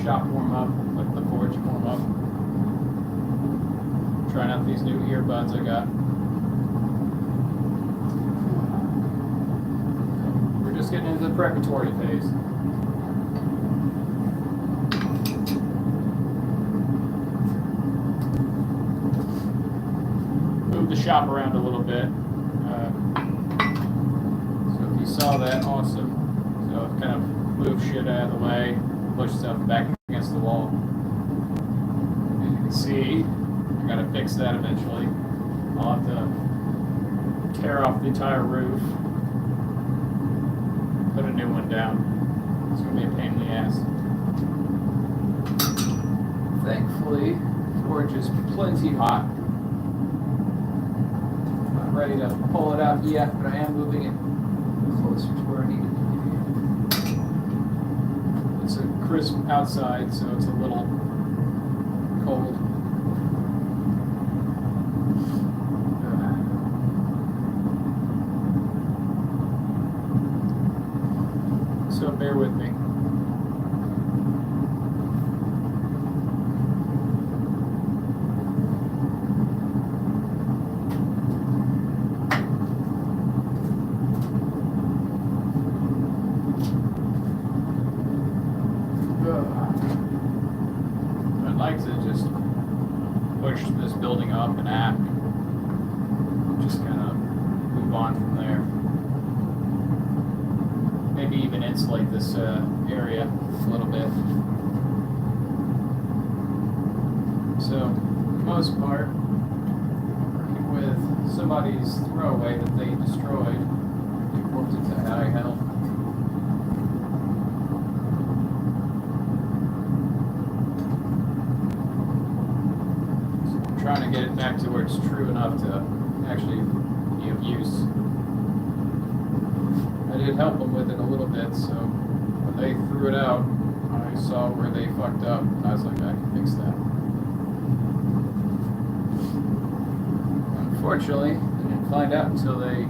shop warm up, let the forge warm up. Trying out these new earbuds I got. We're just getting into the preparatory phase. Move the shop around a little bit. So if you saw that, awesome. So I've kind of moved shit out of the way, push stuff back against the wall. As you can see, I gotta fix that eventually. I'll have to tear off the entire roof, put a new one down. It's gonna be a pain in the ass. Thankfully, the forge is plenty hot. Not ready to pull it out yet, but I am moving it closer to where I need it to be. It's a crisp outside, so it's a little cold. So bear with me. I'd like to just push this building up and app. Just kind of move on from there. Maybe even insulate this area a little bit. So, for the most part, working with somebody's throwaway that they destroyed, they worked it to high health. So I'm trying to get it back to where it's true enough to actually be of use. I did help them with it a little bit, so when they threw it out, I saw where they fucked up. I was like, I can fix that. Unfortunately, I didn't find out until they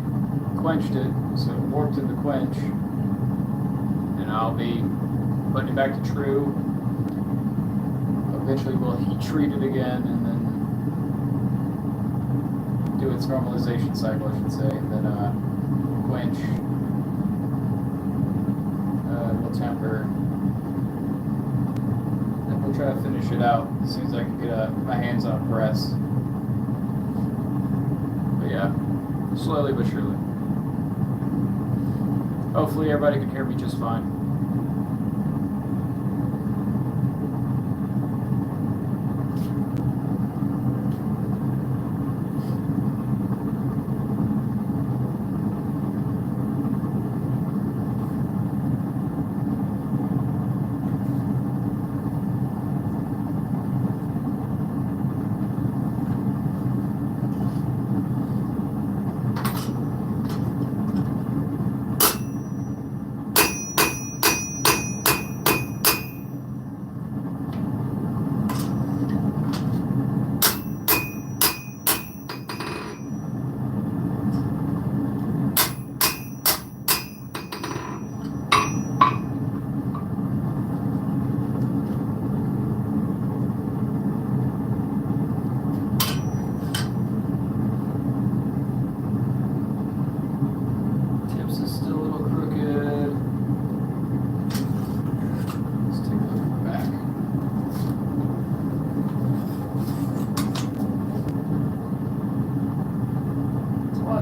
quenched it, so it warped in the quench, and I'll be putting it back to true. Eventually we'll heat treat it again, and then do its normalization cycle, I should say, and then quench. We'll temper. Then we'll try to finish it out as soon as I can get my hands on a press. But yeah, slowly but surely. Hopefully everybody can hear me just fine.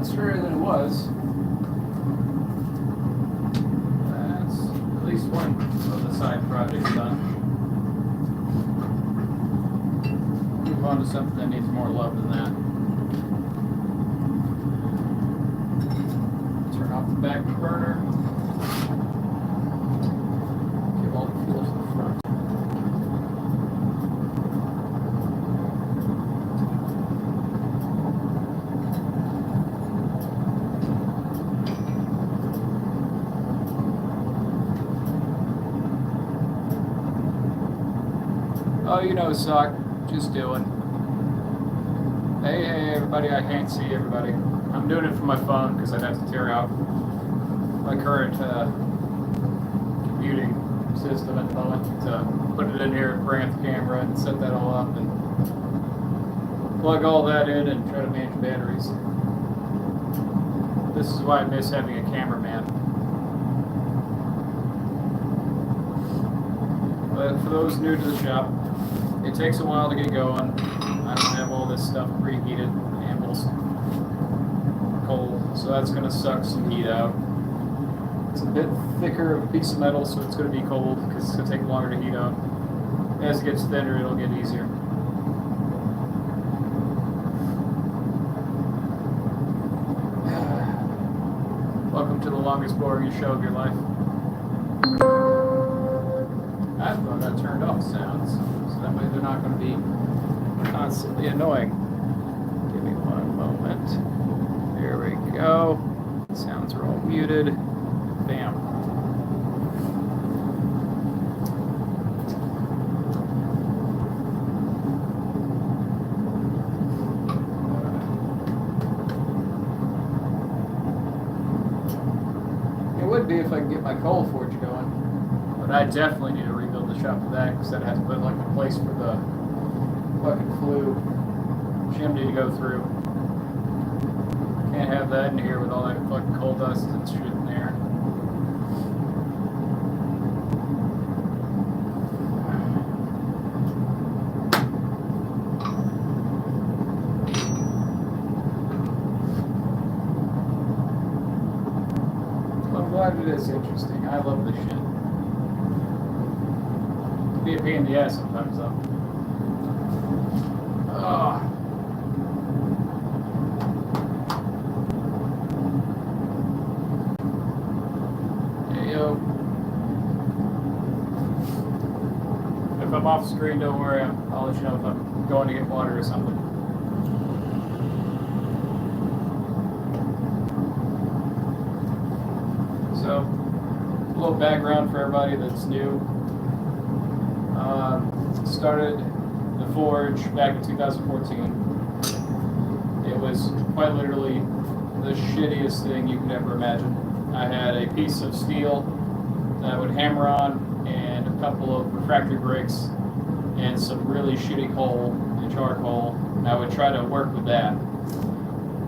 Straighter than it was. That's at least one of the side projects done. Move on to something that needs more love than that. Turn off the back burner. Give all the fuel to the front. Oh, you know, suck. Just doing. Hey, everybody. I can't see everybody. I'm doing it from my phone because I'd have to tear out my current commuting system at the moment to put it in here, bring up the camera, and set that all up, and plug all that in and try to manage batteries. This is why I miss having a cameraman. But for those new to the shop, it takes a while to get going. I don't have all this stuff preheated. The handle's cold, so that's going to suck some heat out. It's a bit thicker of a piece of metal, so it's going to be cold because it's going to take longer to heat up. As it gets thinner, it'll get easier. Welcome to the longest, boring show of your life. I thought that turned off sounds, so that way they're not going to be constantly annoying. Give me one moment. There we go. Sounds are all muted. Bam. It would be if I could get my coal forge going, but I definitely need to rebuild the shop for that because I'd have to put like a place for the fucking flue chimney to go through. Can't have that in here with all that fucking coal dust and shit in there. I'm glad it is interesting. I love this shit. It can be a pain in the ass sometimes though. Oh. If I'm off screen, don't worry. I'll let you know if I'm going to get water or something. So, a little background for everybody that's new. Started the forge back in 2014. It was quite literally the shittiest thing you could ever imagine. I had a piece of steel that I would hammer on and a couple of refractory bricks and some really shitty coal and charcoal, and I would try to work with that.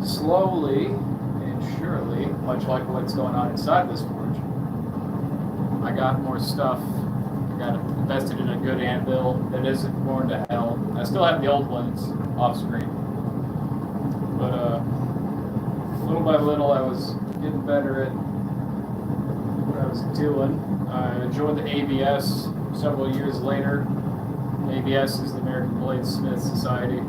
Slowly and surely, much like what's going on inside this forge, I got more stuff. I got invested in a good anvil that isn't worn to hell. I still have the old ones off screen, but little by little I was getting better at what I was doing. I joined the ABS several years later. ABS is the American Bladesmith Society.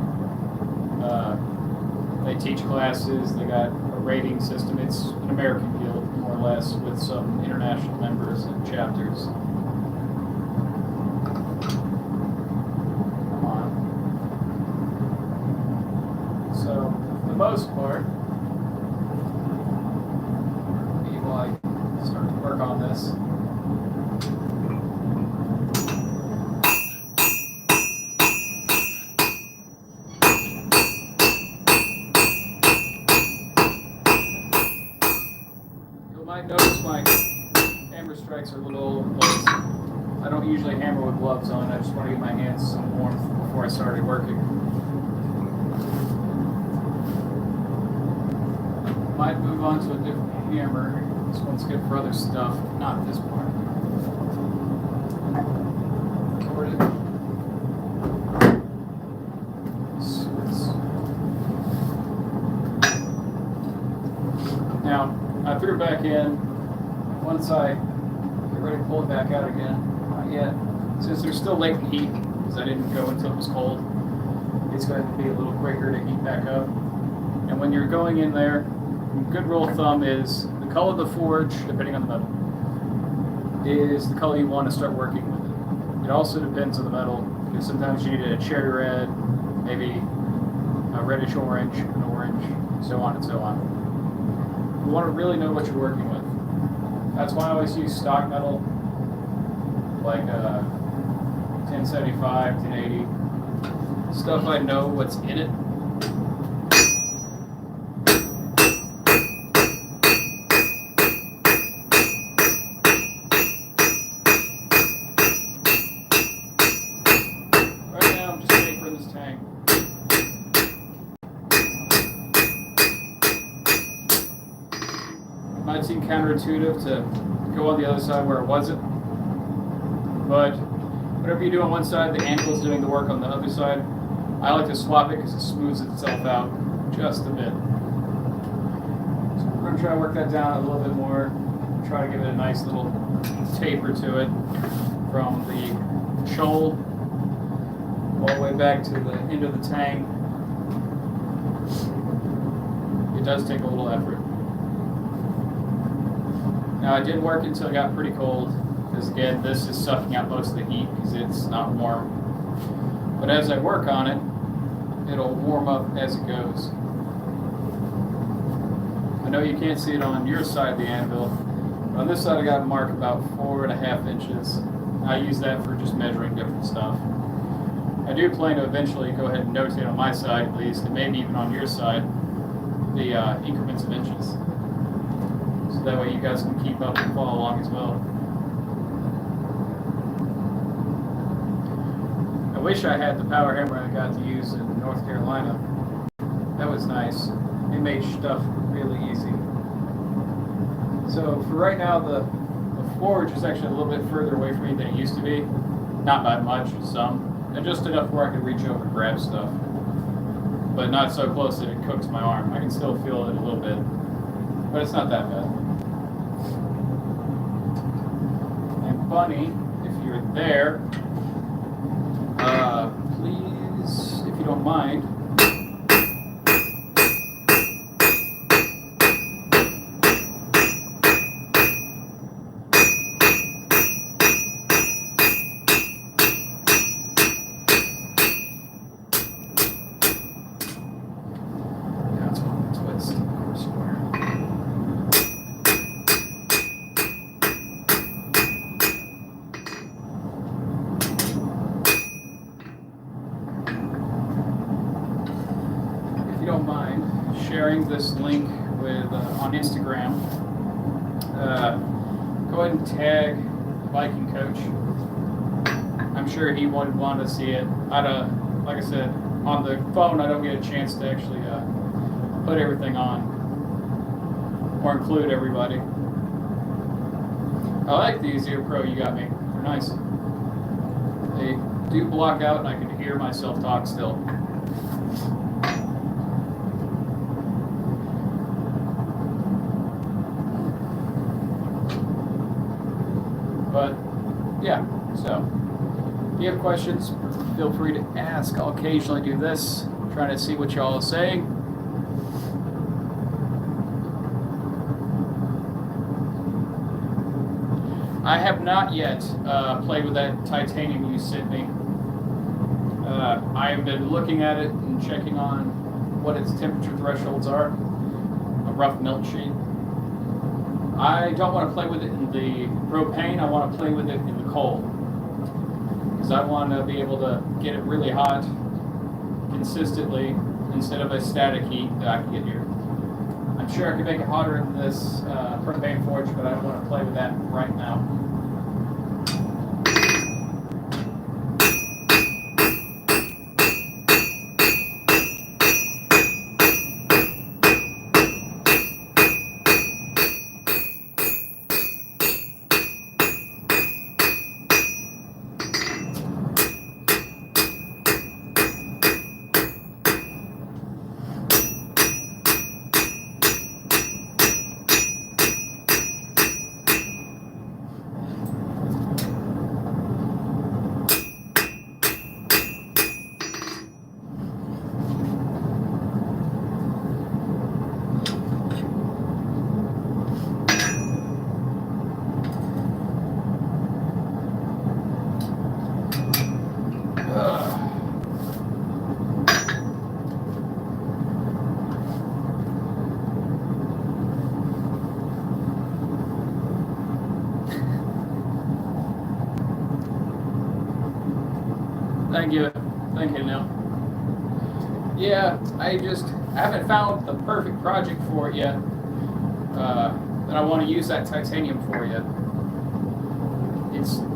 They teach classes. They got a rating system. It's an American guild, more or less, with some international members and chapters. Come on. So, for the most part, while I start to work on this, notice my hammer strikes are a little all over the place. I don't usually hammer with gloves on. I just want to get my hands some warmth before I started working. Might move on to a different hammer. This one's good for other stuff, not this part. Record it. Now, I threw it back in. Once I get ready to pull it back out again, not yet. Since there's still latent heat, because I didn't go until it was cold, it's going to be a little quicker to heat back up. And when you're going in there, a good rule of thumb is the color of the forge, depending on the metal, is the color you want to start working with it. It also depends on the metal, because sometimes you need a cherry red, maybe a reddish orange, an orange, so on and so on. You want to really know what you're working with. That's why I always use stock metal, like 1075, 1080. Stuff I know what's in it. might seem counterintuitive to go on the other side where it wasn't. But whatever you do on one side, the anvil's doing the work on the other side. I like to swap it because it smooths itself out just a bit. So we're going to try to work that down a little bit more. Try to give it a nice little taper to it from the shoal all the way back to the end of the tang. It does take a little effort. Now I did work until it got pretty cold, because again, this is sucking out most of the heat because it's not warm. But as I work on it, it'll warm up as it goes. I know you can't see it on your side of the anvil. On this side I got a mark about 4.5 inches. I use that for just measuring different stuff. I do plan to eventually go ahead and notate on my side at least, and maybe even on your side, the increments of inches. So that way you guys can keep up and follow along as well. I wish I had the power hammer I got to use in North Carolina. That was nice. It made stuff really easy. So for right now, the forge is actually a little bit further away from me than it used to be. Not by much, some. And just enough where I could reach over and grab stuff. But not so close that it cooks my arm. I can still feel it a little bit. But it's not that bad. And Bunny, if you're there, please, if you don't mind, don't mind sharing this link with on Instagram. Go ahead and tag the Viking coach. I'm sure he would want to see it. Like I said, on the phone I don't get a chance to actually put everything on or include everybody. I like these Ear Pro you got me. They're nice. They do block out and I can hear myself talk still. But yeah, so if you have questions, feel free to ask. I'll occasionally do this, trying to see what y'all are saying. I have not yet played with that titanium you sent me. I have been looking at it and checking on what its temperature thresholds are, a rough melt sheet. I don't want to play with it in the propane, I want to play with it in the coal. Because I want to be able to get it really hot consistently instead of a static heat that I can get here. I'm sure I can make it hotter in this propane forge, but I don't want to play with that right now. Thank you, Neil. Yeah, I haven't found the perfect project for it yet. That I want to use that titanium for yet.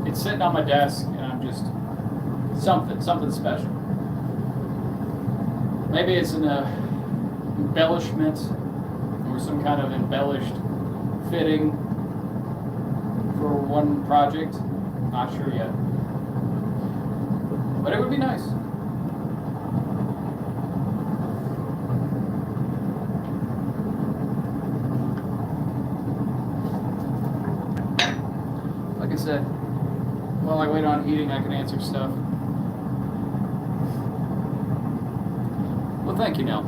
It's sitting on my desk, and I'm just something special. Maybe it's an embellishment or some kind of embellished fitting for one project. Not sure yet. But it would be nice. Like I said, while I wait on heating, I can answer stuff. Well, thank you, Nell.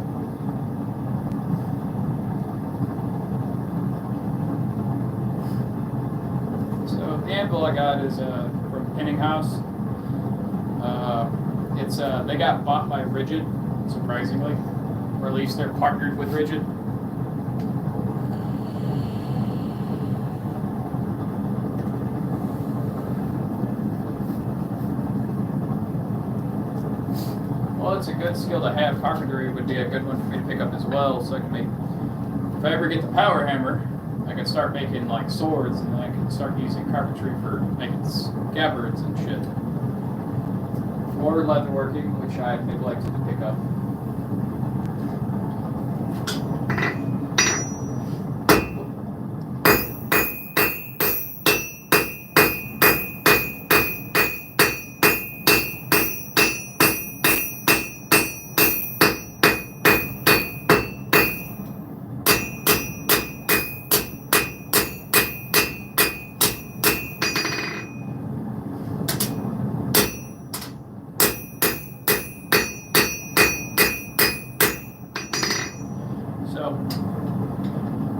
So the anvil I got is from Pinning House. They got bought by Rigid, surprisingly, or at least they're partnered with Rigid. Well, it's a good skill to have. Carpentry would be a good one for me to pick up as well, so I can make. If I ever get the power hammer, I can start making like swords, and then I can start using carpentry for making scabbards and shit. Or leatherworking, which I neglected to pick up.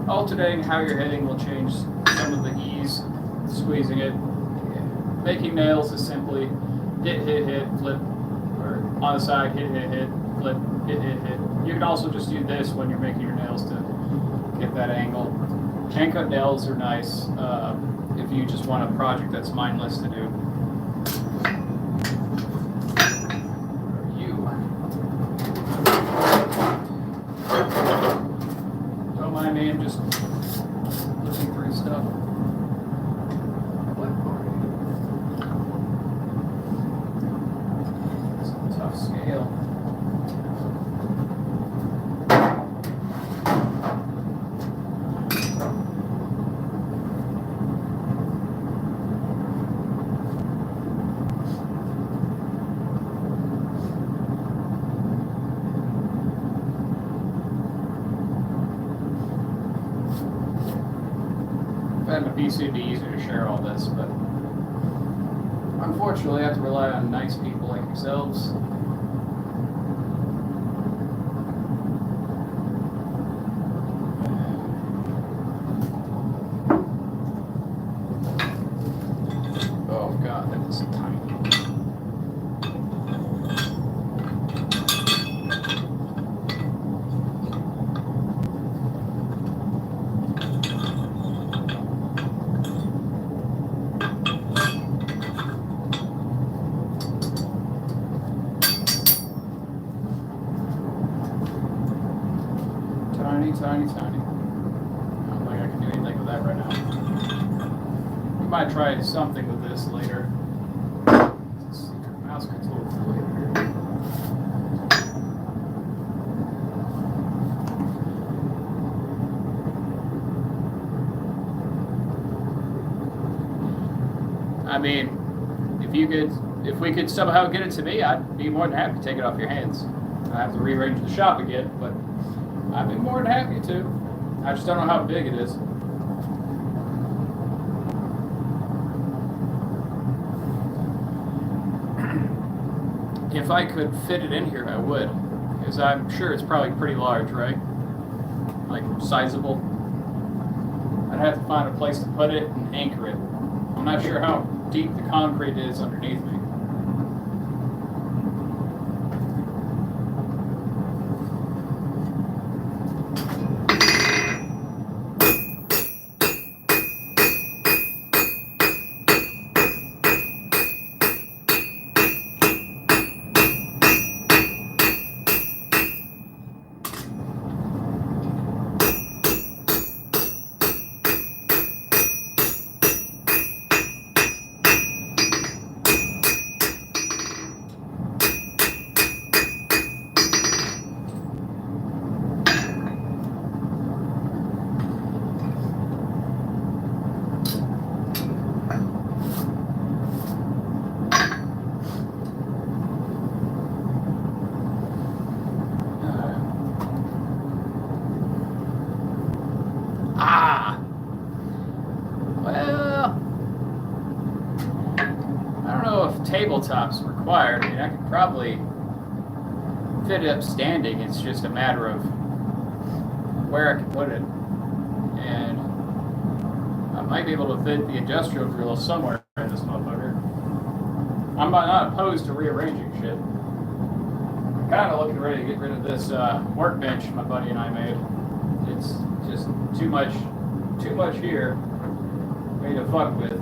Alternating how you're hitting will change some of the ease, squeezing it. Making nails is simply hit, flip, or on the side, hit, flip, hit. You can also just do this when you're making your nails to get that angle. Hand cut nails are nice if you just want a project that's mindless to do. I'm just looking for his stuff. What are you? It's a tough scale. If I had a PC, it'd be easier to share all this, but unfortunately, I have to rely on nice people like yourselves. Oh God, that is tiny. Tiny. I don't think I can do anything with that right now. We might try something with this later. It's a secret mouse control for later. I mean, if we could somehow get it to me, I'd be more than happy to take it off your hands. I have to rearrange the shop again, but I'd be more than happy to. I just don't know how big it is. If I could fit it in here, I would. Because I'm sure it's probably pretty large, right? Like, sizable. I'd have to find a place to put it and anchor it. I'm not sure how deep the concrete is underneath me. tops required. I mean, I could probably fit it up standing. It's just a matter of where I can put it. And I might be able to fit the industrial grill somewhere in this motherfucker. I'm not opposed to rearranging shit. I'm kind of looking ready to get rid of this workbench my buddy and I made. It's just too much here for me to fuck with.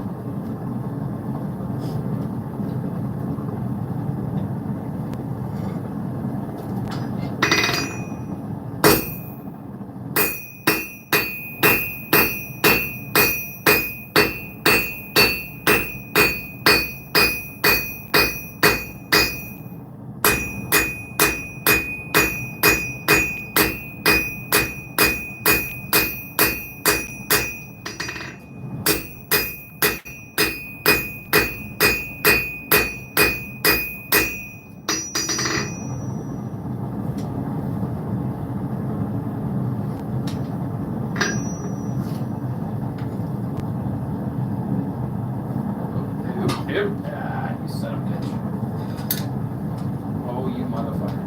You son of a bitch. Oh, you motherfucker.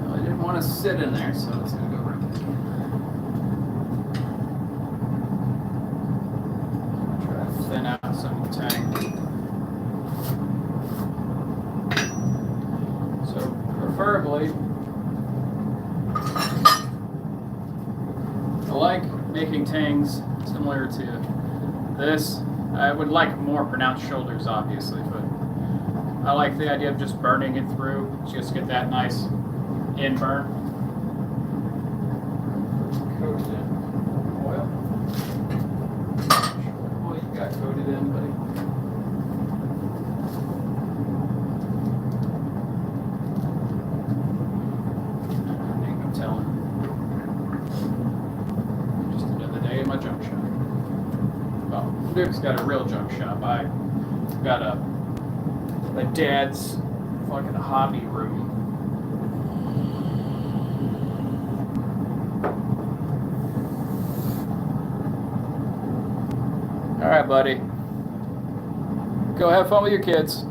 Well, I didn't want to sit in there, so it's going to go right back. Try to thin out some of the tank. So, preferably, I like making tangs similar to this. I would like more pronounced shoulders, obviously, but I like the idea of just burning it through, just get that nice in burn. Coated in oil. What you got coated in, buddy? Ain't no telling. My junk shop. Well, Duke's got a real junk shop. I got a dad's fucking hobby room. All right, buddy. Go have fun with your kids.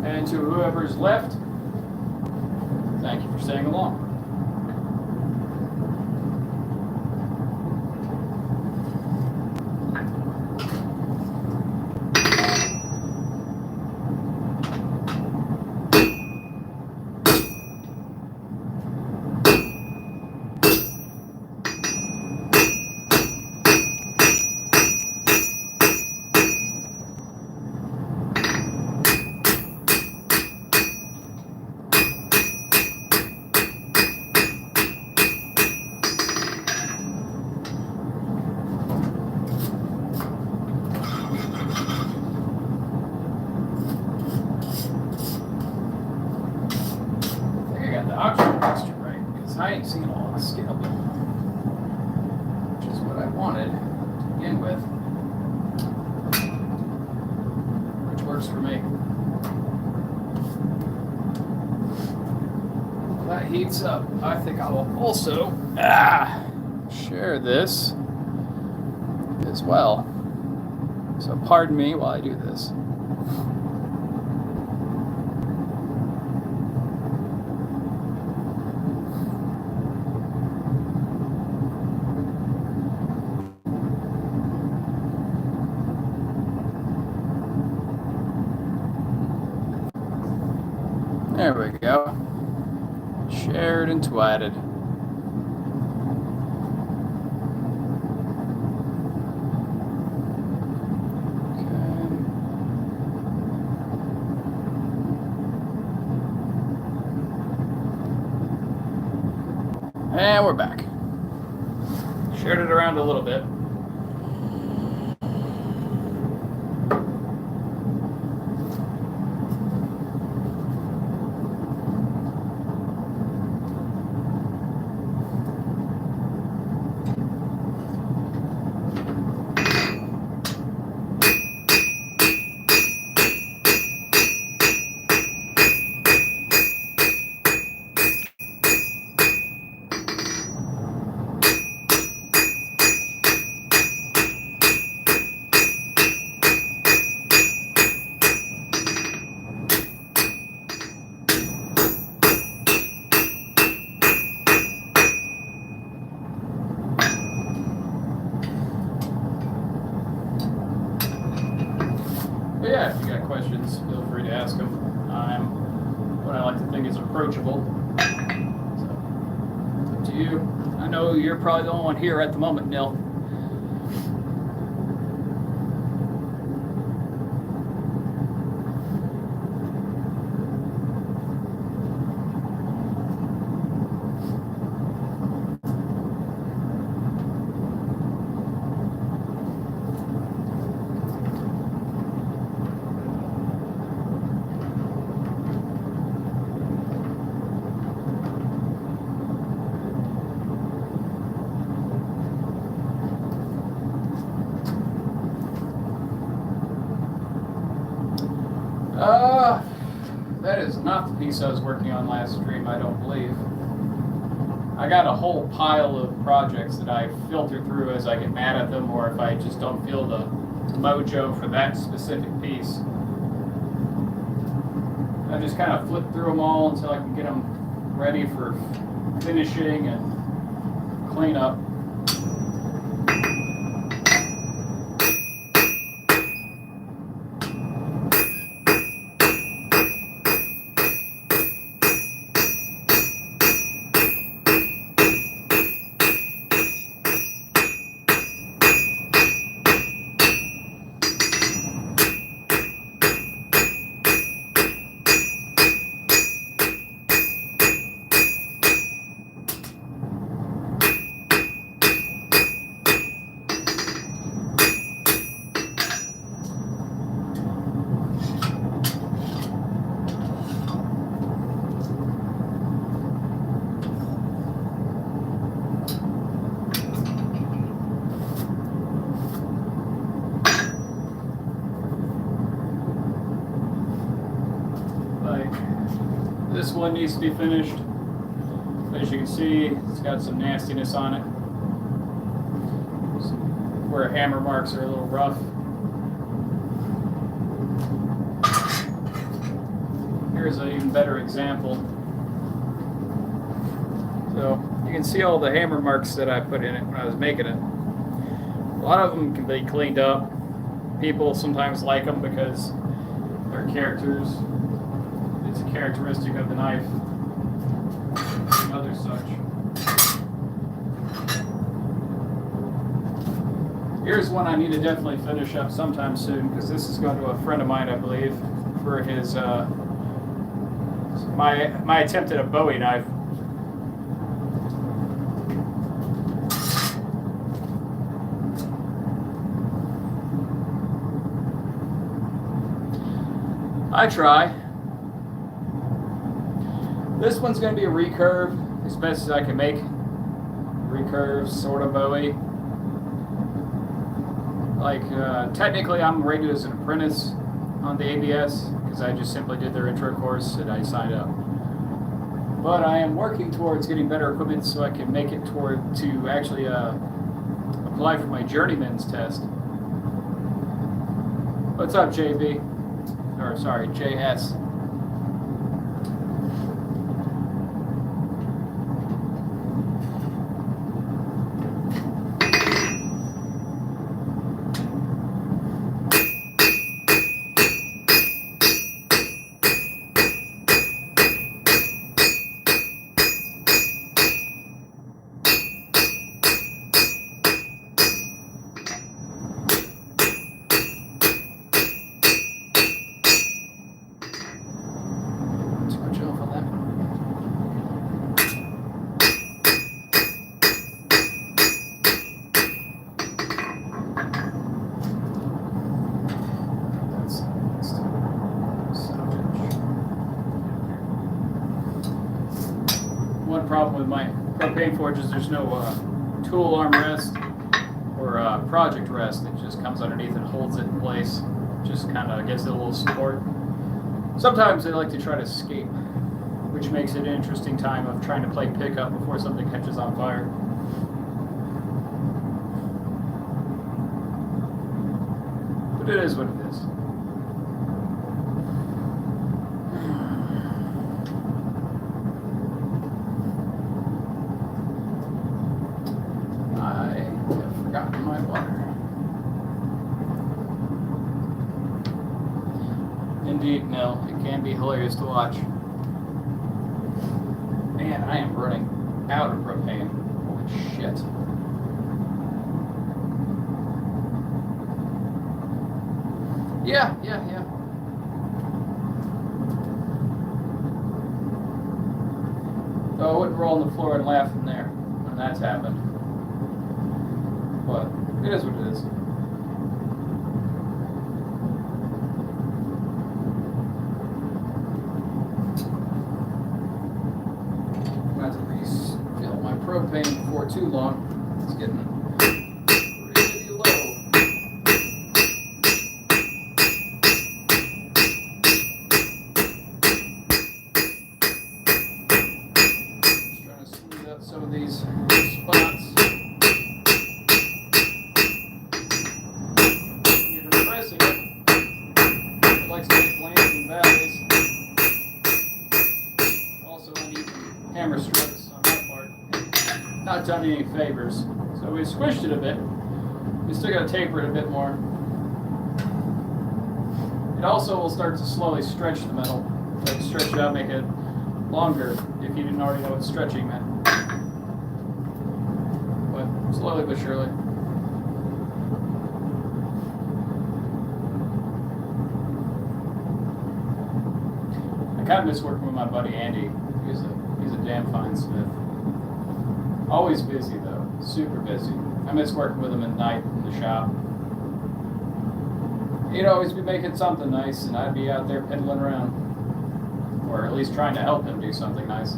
And to whoever's left, thank you for staying along. I ain't seen all the scale, which is what I wanted to begin with, which works for me. Well, that heats up. I think I will also share this as well. So pardon me while I do this. There we go. Shared and twatted. Okay. And we're back. Shared it around a little bit. But yeah, if you got questions, feel free to ask them. I'm what I like to think is approachable. So, it's up to you. I know you're probably the only one here at the moment, Neil. That is not the piece I was working on last stream, I don't believe. I got a whole pile of projects that I filter through as I get mad at them, or if I just don't feel the mojo for that specific piece. I just kind of flip through them all until I can get them ready for finishing and clean up. This one needs to be finished. As you can see, it's got some nastiness on it. Where hammer marks are a little rough. Here's an even better example. So you can see all the hammer marks that I put in it when I was making it. A lot of them can be cleaned up. People sometimes like them because they're characters. It's a characteristic of the knife and other such. Here's one I need to definitely finish up sometime soon, because this is going to a friend of mine, I believe, for his my attempt at a Bowie knife. I try. This one's going to be a recurve, as best as I can make. Recurve, sort of Bowie. Like, technically I'm rated as an apprentice on the ABS, because I just simply did their intro course and I signed up. But I am working towards getting better equipment so I can make it to actually apply for my journeyman's test. What's up, JB? Or sorry, JS. One problem with my propane forge is there's no tool arm rest or project rest. It just comes underneath and holds it in place. Just kind of gives it a little support. Sometimes they like to try to escape, which makes it an interesting time of trying to play pickup before something catches on fire. But it is what it is. My water. Indeed, Nell. It can be hilarious to watch. Man, I am running out of propane. Holy shit. Yeah. So I wouldn't roll on the floor and laugh from there when that's happened. But it is what it is. Refill my propane before too long. It's getting pretty low. Just trying to smooth out some of these spots. You're compressing it. It likes to make lands and valleys. Also uneven hammer strokes. Not done any favors. So we squished it a bit. We still got to taper it a bit more. It also will start to slowly stretch the metal. Like stretch it out, make it longer if you didn't already know what stretching meant. But slowly but surely. I kind of miss working with my buddy Andy. He's a damn fine smith. Always busy though, super busy. I miss working with him at night in the shop. He'd always be making something nice and I'd be out there piddling around. Or at least trying to help him do something nice.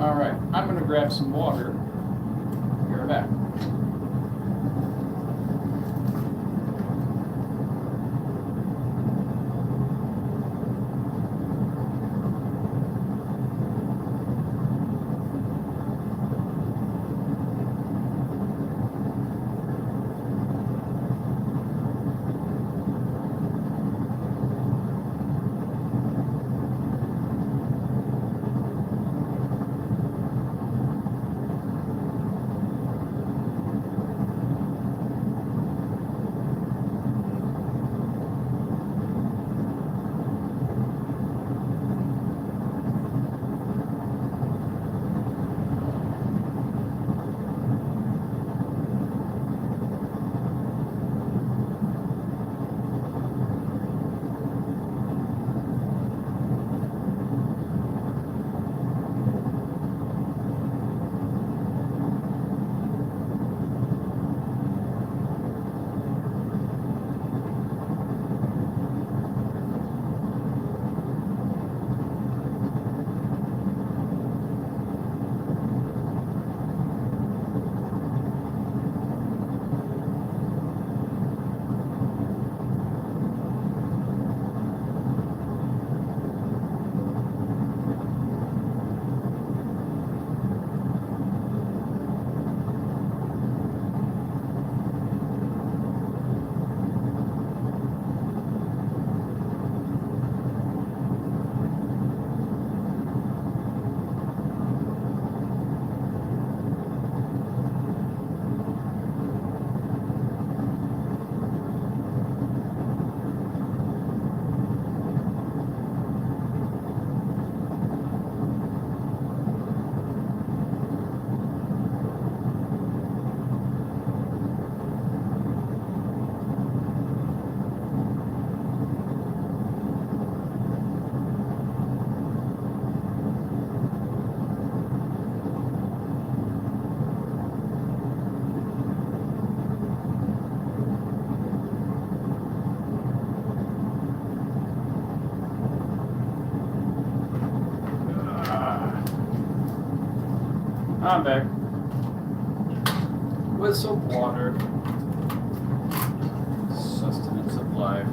Alright, I'm gonna grab some water. Be right back. I'm back with some water. Sustenance of life.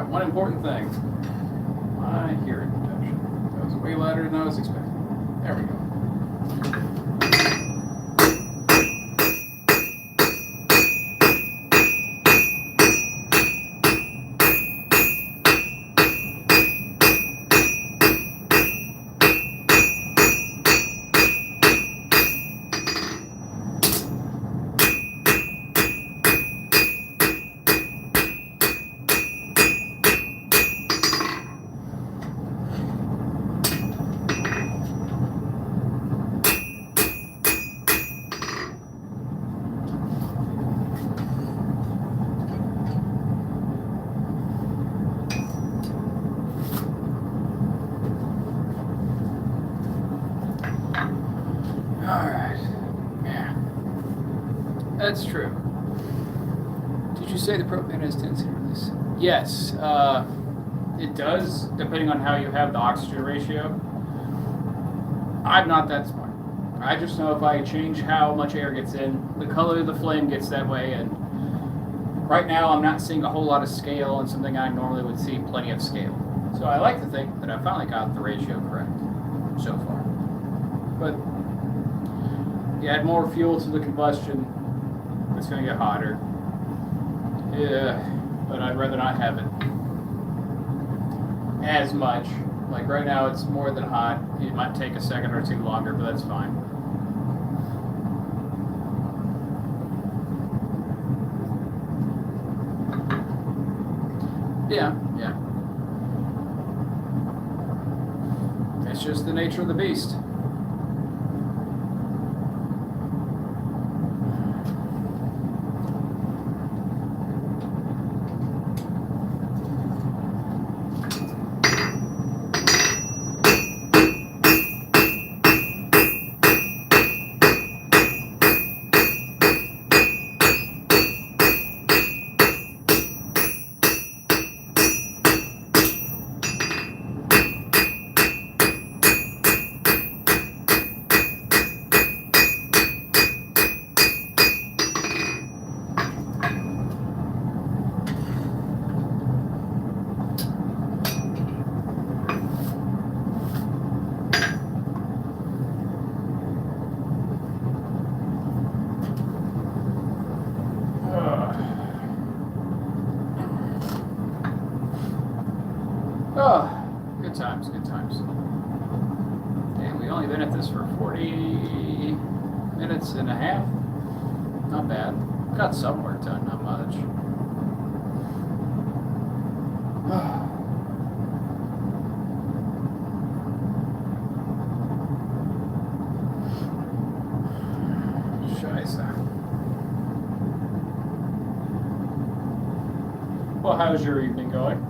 one important thing. My hearing protection. That was way louder than I was expecting. There we go. That's true. Did you say the propane has tendency to release? Yes, it does, depending on how you have the oxygen ratio. I'm not that smart. I just know if I change how much air gets in, the color of the flame gets that way, and right now I'm not seeing a whole lot of scale, and something I normally would see plenty of scale. So I like to think that I finally got the ratio correct so far. But you add more fuel to the combustion, it's going to get hotter. Yeah, but I'd rather not have it as much. Like right now it's more than hot. It might take a second or two longer, but that's fine. Yeah. It's just the nature of the beast. Oh, good times. Damn, we only been at this for 40 minutes and a half. Not bad. Got some work done, not much. Scheiße. Well, how's your evening going?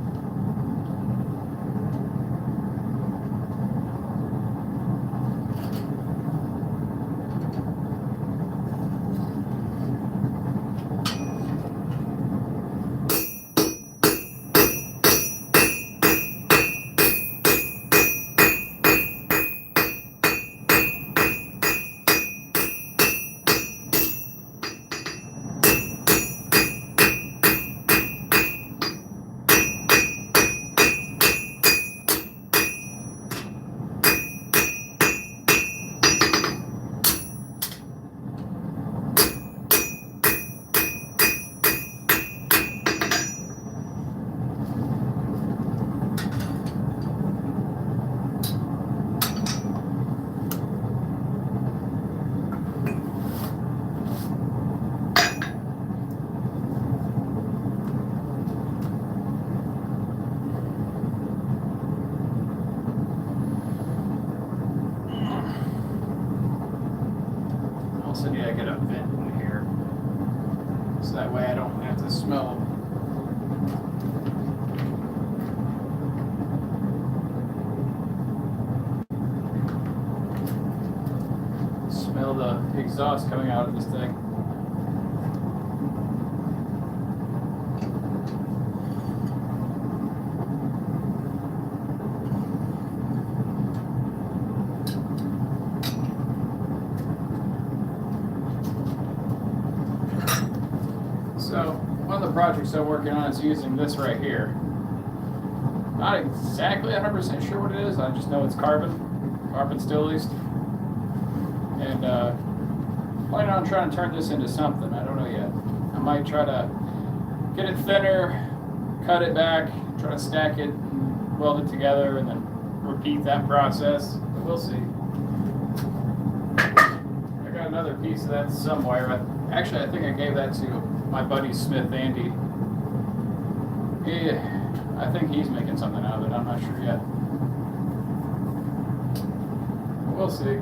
Also need to get a vent in here, so that way I don't have to smell the exhaust coming out of this thing. So one of the projects I'm working on is using this right here. Not exactly 100% sure what it is. I just know it's carbon steel at least. And planning on trying to turn this into something. I don't know yet. I might try to get it thinner, cut it back, try to stack it, and weld it together, and then repeat that process. But we'll see. I got another piece of that somewhere. Actually, I think I gave that to my buddy Smith Andy. I think he's making something out of it. I'm not sure yet. But we'll see.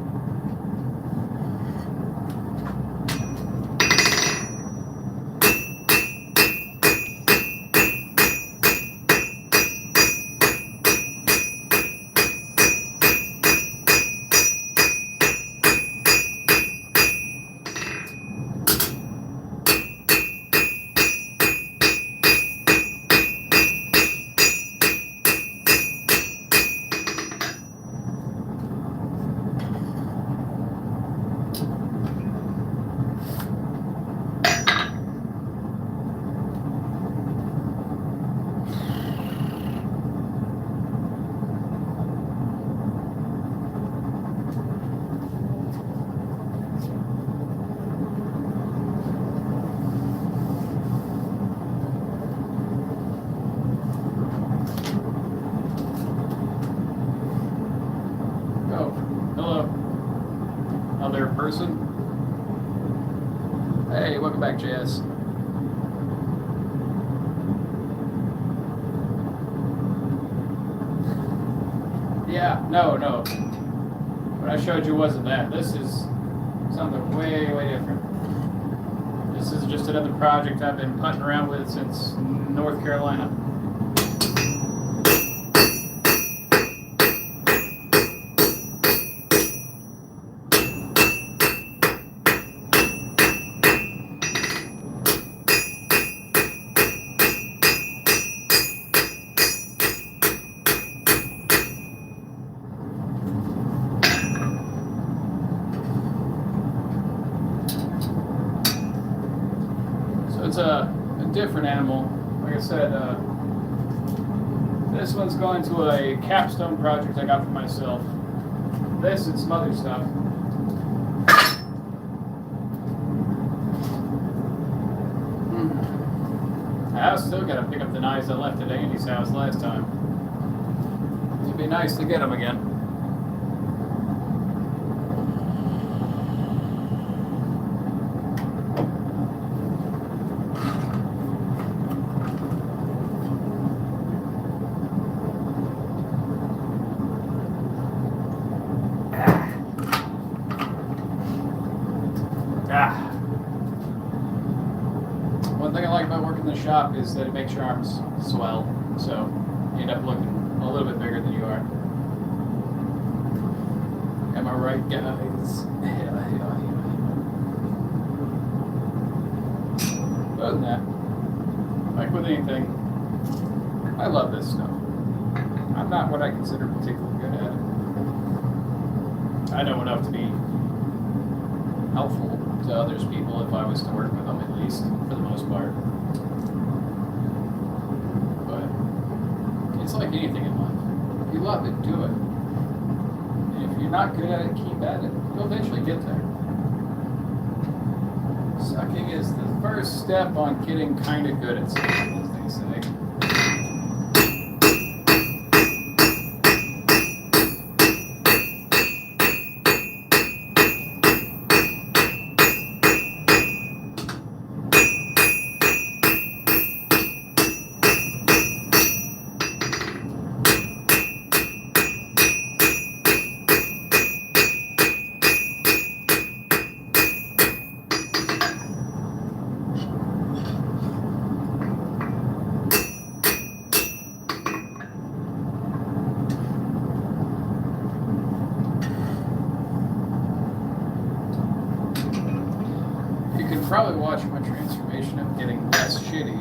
Other person. Hey, welcome back, JS. Yeah, no. What I showed you wasn't that. This is something way, way different. This is just another project I've been putting around with since North Carolina. It's a different animal. Like I said, this one's going to a capstone project I got for myself. This and some other stuff. I still got to pick up the knives I left at Andy's house last time. It'd be nice to get them again. One thing I like about working in the shop is that it makes your arms swell, so you end up looking a little bit bigger than you are. Am I right, guys? Other than that, like with anything, I love this stuff. I'm not what I consider particularly good at it. I know enough to be helpful to others people if I was to work with them, at least for the most part. But it's like anything in life. If you love it, do it. And if you're not good at it, keep at it. You'll eventually get there. Sucking is the first step on getting kind of good at something, as they say. Probably watch my transformation of getting less shitty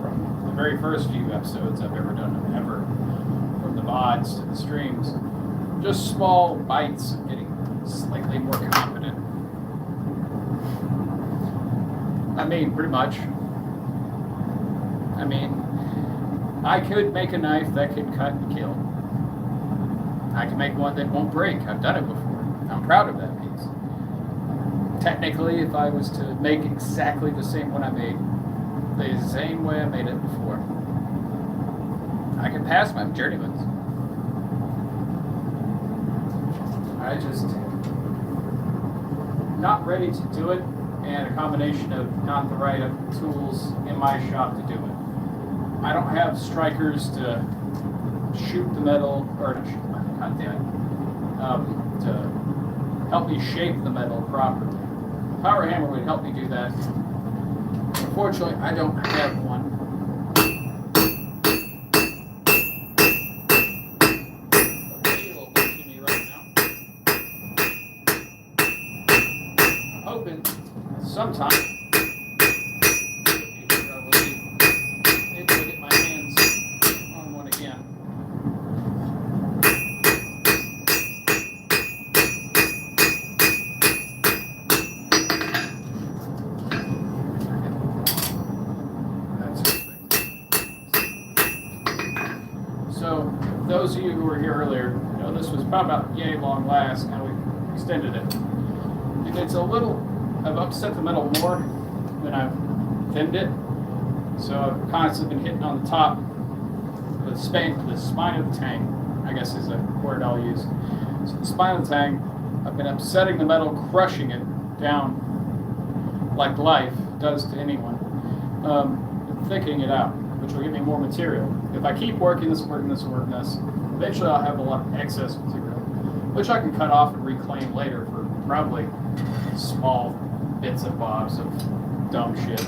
from the very first few episodes I've ever done, from the VODs to the streams. Just small bites of getting slightly more confident. I mean, pretty much. I mean, I could make a knife that could cut and kill. I can make one that won't break. I've done it before. I'm proud of that piece. Technically, if I was to make exactly the same one I made, the same way I made it before, I could pass my journeyman's. I just not ready to do it, and a combination of not the right tools in my shop to do it. I don't have strikers to shoot the metal, or not shoot the metal, god damn it, to help me shape the metal properly. A power hammer would help me do that. Unfortunately, I don't have one. I'm hoping sometime maybe I'll get my hands on one again. So, those of you who were here earlier, you know this was probably about yay long last, and we extended it. And it's a little, I've upset the metal more than I've thinned it. So I've constantly been hitting on the top, the spine of the tang, I guess is a word I'll use. So the spine of the tang, I've been upsetting the metal, crushing it down like life does to anyone, and thickening it out, which will give me more material. If I keep working this, eventually I'll have a lot of excess material, which I can cut off and reclaim later for probably small bits and bobs of dumb shit.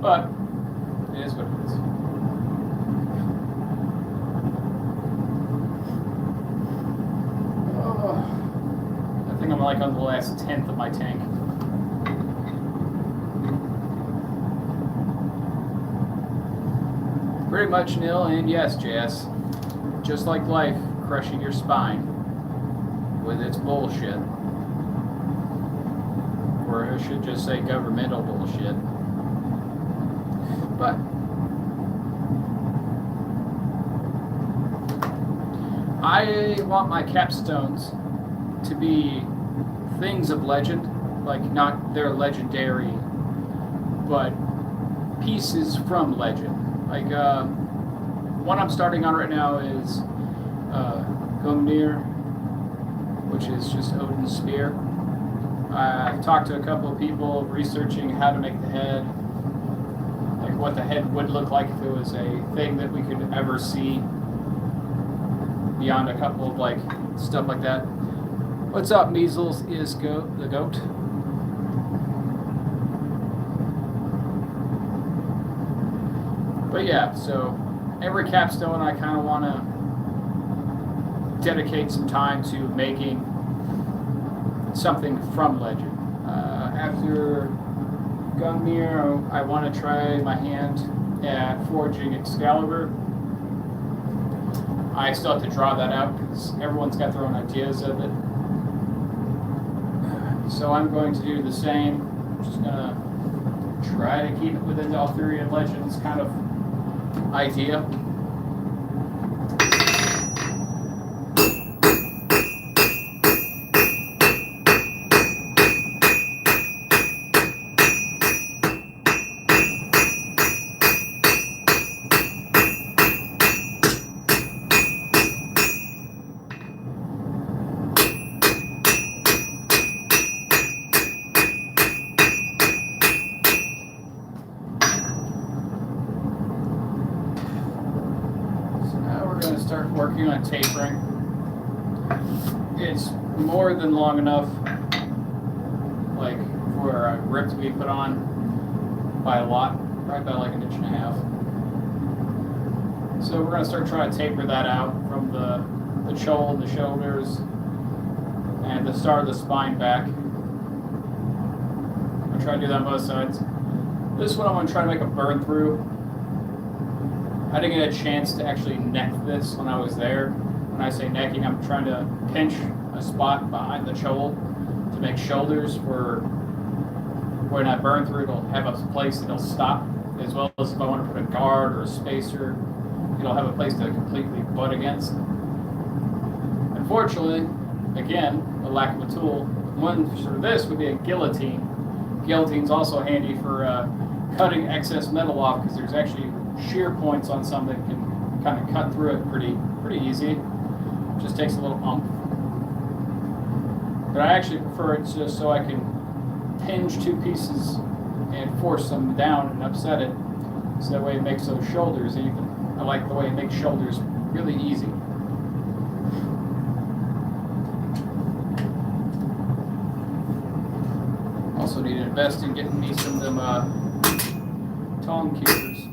But it is what it is. I think I'm like on the last 10th of my tank. Pretty much nil, and yes, Jess, just like life, crushing your spine with its bullshit. Or I should just say governmental bullshit. But I want my capstones to be things of legend, like not they're legendary, but pieces from legend. Like one I'm starting on right now is Gungnir, which is just Odin's spear. I've talked to a couple of people researching how to make the head, like what the head would look like if it was a thing that we could ever see beyond a couple of like stuff like that. What's up, Measles is the goat? But yeah, so every capstone I kind of want to dedicate some time to making something from legend. After Gungnir, I want to try my hand at forging Excalibur. I still have to draw that out because everyone's got their own ideas of it. So I'm going to do the same. I'm just going to try to keep it within the Arthurian Legends kind of idea. Start working on tapering. It's more than long enough, like for a grip to be put on by a lot, right by like 1.5 inches. So we're gonna start trying to taper that out from the shoulder and the shoulders and the start of the spine back. I'm gonna try to do that on both sides. This one I'm gonna try to make a burn through. I didn't get a chance to actually neck this when I was there. When I say necking, I'm trying to pinch a spot behind the shoulder to make shoulders for when I burn through, it'll have a place that'll stop as well as if I want to put a guard or a spacer, it'll have a place to completely butt against. Unfortunately, again, a lack of a tool. One for this would be a guillotine. Guillotine's also handy for cutting excess metal off because there's actually shear points on some that can kind of cut through it pretty easy. Just takes a little oomph. But I actually prefer it just so I can hinge two pieces and force them down and upset it, so that way it makes those shoulders even. I like the way it makes shoulders really easy. Also need to invest in getting me some of them tongue keepers.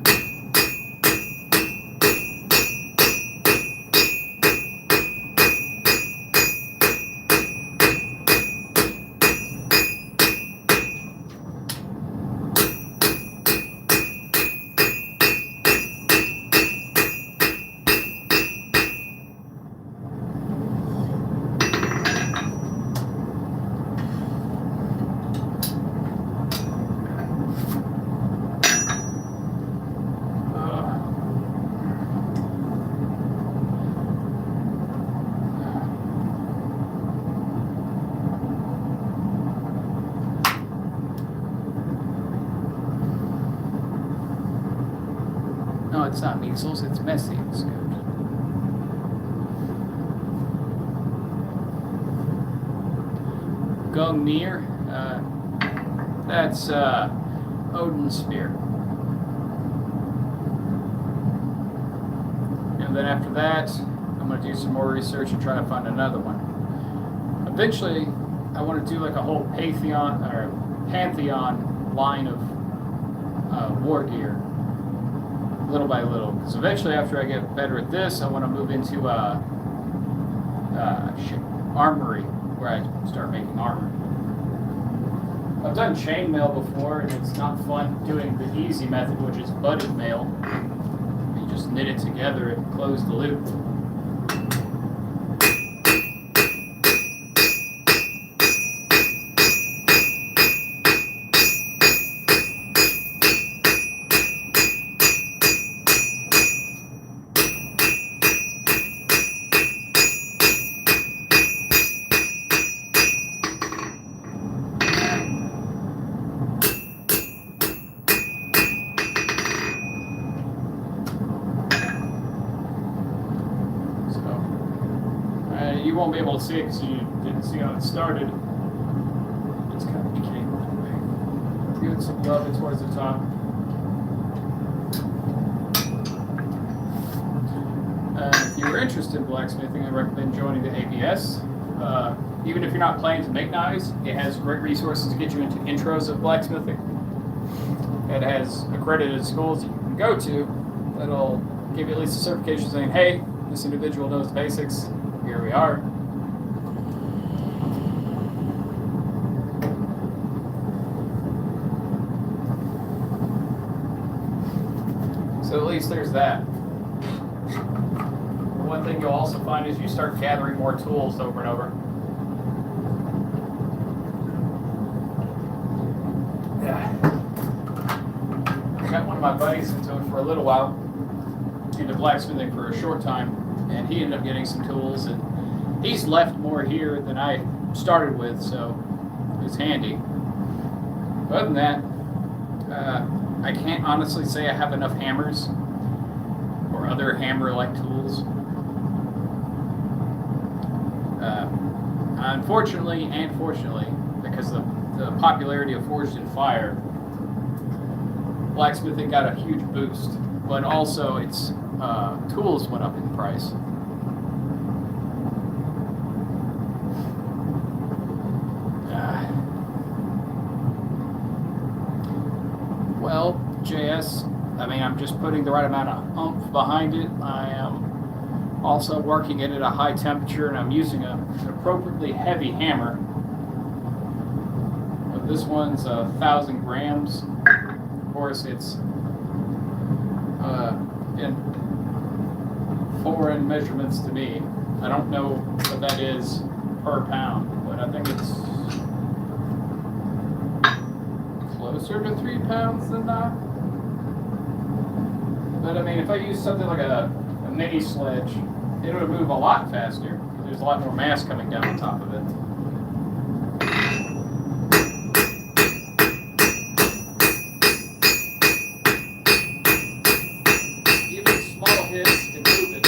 No, it's not measles, it's messy. It's good. Gungnir, that's Odin's spear. And then after that, I'm going to do some more research and try to find another one. Eventually, I want to do like a whole pantheon line of war gear. Little by little, because eventually after I get better at this, I want to move into armory, where I start making armor. I've done chainmail before, and it's not fun doing the easy method, which is butted mail. You just knit it together and close the loop. You won't be able to see it because you didn't see how it started. It's kind of decaying. Give it some love towards the top. If you're interested in blacksmithing, I recommend joining the ABS. Even if you're not planning to make knives, it has great resources to get you into intros of blacksmithing. It has accredited schools you can go to that'll give you at least a certification saying, hey, this individual knows the basics. Here we are. So at least there's that. One thing you'll also find is you start gathering more tools over and over. Yeah. I got one of my buddies into it for a little while, into blacksmithing for a short time. And he ended up getting some tools, and he's left more here than I started with, so it's handy. Other than that, I can't honestly say I have enough hammers or other hammer-like tools. Unfortunately and fortunately, because of the popularity of Forged in Fire, blacksmithing got a huge boost, but also its tools went up in price. Well, JS, I mean, I'm just putting the right amount of oomph behind it. I am also working it at a high temperature, and I'm using an appropriately heavy hammer. But this one's 1,000 grams. Of course, it's in foreign measurements to me. I don't know what that is per pound, but I think it's closer to 3 pounds than that. But I mean, if I use something like a mini sledge, it would move a lot faster. There's a lot more mass coming down on top of it. Even small hits can move it.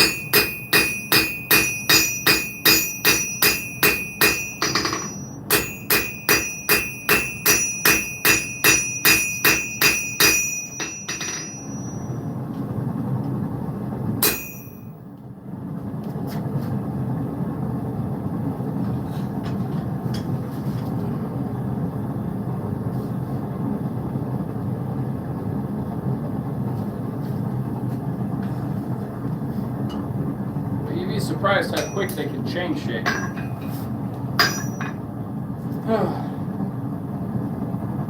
You'd be surprised how quick they can change shape.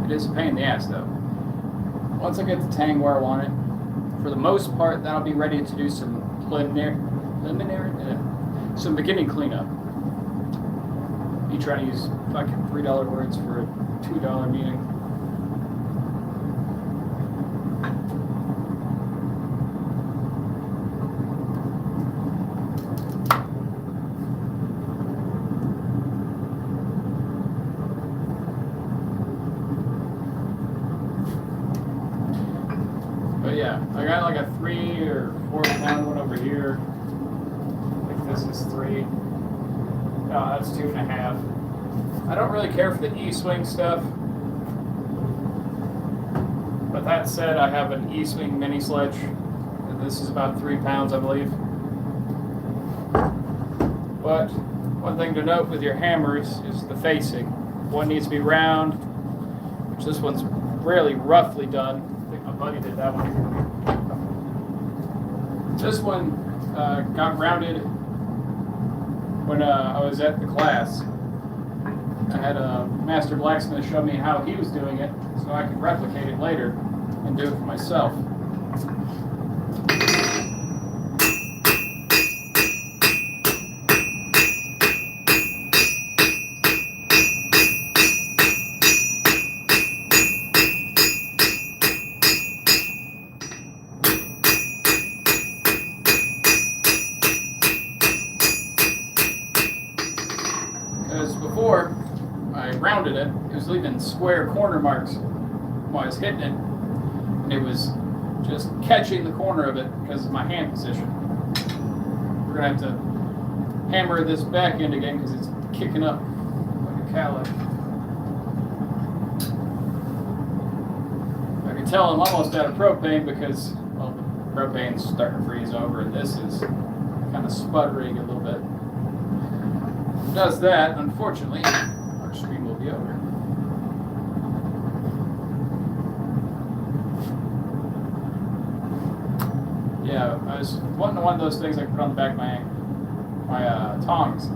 It is a pain in the ass though. Once I get the tang where I want it, for the most part, that'll be ready to do some some beginning cleanup. You trying to use fucking $3 words for a $2 meeting. But yeah, I got like a 3 or 4 pound one over here. Like this is 3. No, that's 2.5. I don't really care for the E-swing stuff. But that said, I have an E-swing mini sledge. And this is about 3 pounds, I believe. But one thing to note with your hammers is the facing. One needs to be round, which this one's really roughly done. I think my buddy did that one. This one got rounded when I was at the class. I had a master blacksmith show me how he was doing it so I could replicate it later and do it for myself. Because before I rounded it, it was leaving square corner marks while I was hitting it, and it was just catching the corner of it because of my hand position. We're going to have to hammer this back end again because it's kicking up like a cowlick. I can tell I'm almost out of propane because, well, the propane's starting to freeze over and this is kind of sputtering a little bit. Does that, unfortunately, our stream will be over. Yeah, I was wanting one of those things I can put on the back of my tongs,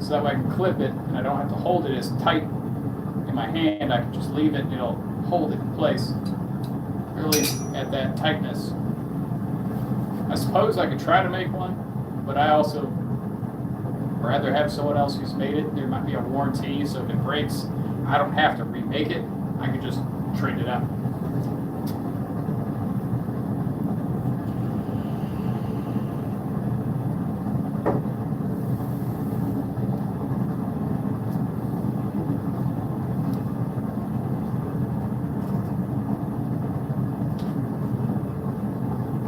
so that way I can clip it and I don't have to hold it as tight in my hand. I can just leave it and it'll hold it in place, or at least at that tightness. I suppose I could try to make one, but I also rather have someone else who's made it. There might be a warranty, so if it breaks, I don't have to remake it. I can just trade it out.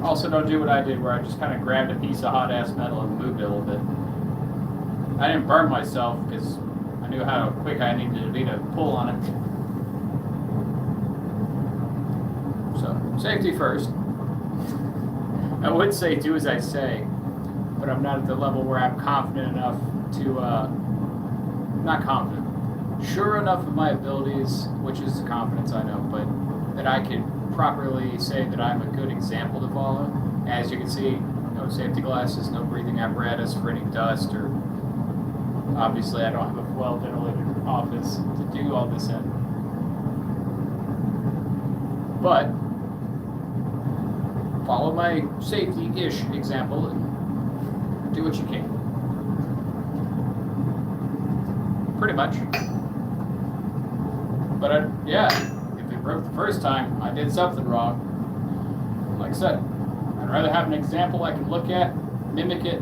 Also, don't do what I did where I just kind of grabbed a piece of hot ass metal and moved it a little bit. I didn't burn myself because I knew how quick I needed to be to pull on it. So, safety first. I would say do as I say, but I'm not at the level where I'm confident enough to, not confident, sure enough of my abilities, which is confidence I know, but that I can properly say that I'm a good example to follow. As you can see, no safety glasses, no breathing apparatus for any dust, or obviously I don't have a well-ventilated office to do all this in. But follow my safety-ish example and do what you can. Pretty much. But yeah, if it broke the first time, I did something wrong. Like I said, I'd rather have an example I can look at, mimic it,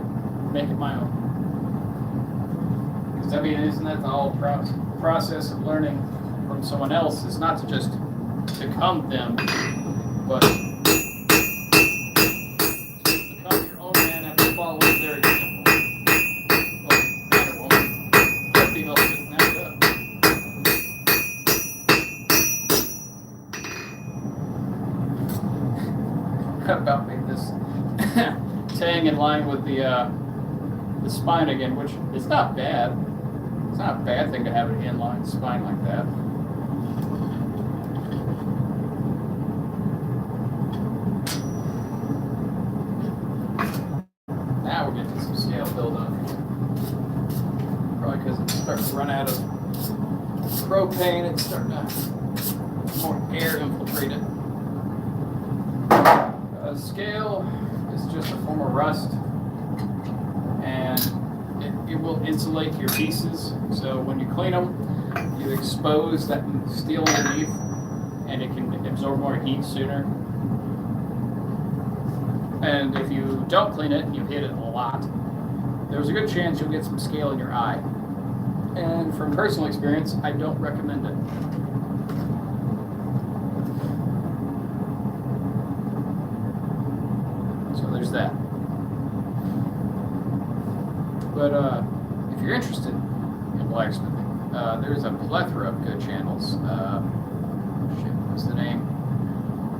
make it my own. Because I mean, isn't that the whole process of learning from someone else? Is not to just become them, but to become your own man and to follow their example. Well, man or woman, or female fits that up. About made this tang in line with the spine again, which is not bad. It's not a bad thing to have an inline spine like that. Now we're getting some scale buildup. Probably because it's starting to run out of propane. It's starting to more air infiltrate it. Scale is just a form of rust, and it will insulate your pieces. So when you clean them, you expose that steel underneath, and it can absorb more heat sooner. And if you don't clean it and you hit it a lot, there's a good chance you'll get some scale in your eye. And from personal experience, I don't recommend it. There's that. But if you're interested in blacksmithing, there's a plethora of good channels. What's the name?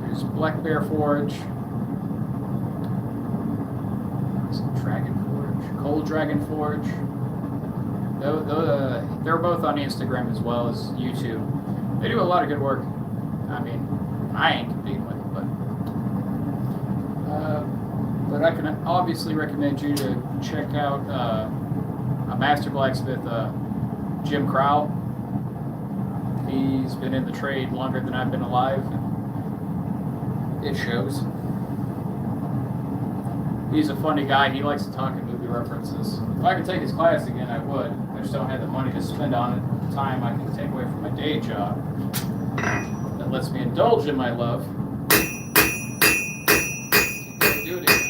There's Black Bear Forge, Dragon Forge, Cold Dragon Forge. They're both on Instagram as well as YouTube. They do a lot of good work. I mean, I ain't competing with them, but I can obviously recommend you to check out a master blacksmith, Jim Crowell. He's been in the trade longer than I've been alive. It shows. He's a funny guy. He likes to talk in movie references. If I could take his class again, I would. I just don't have the money to spend on it. The time I can take away from my day job that lets me indulge in my love. Do it again.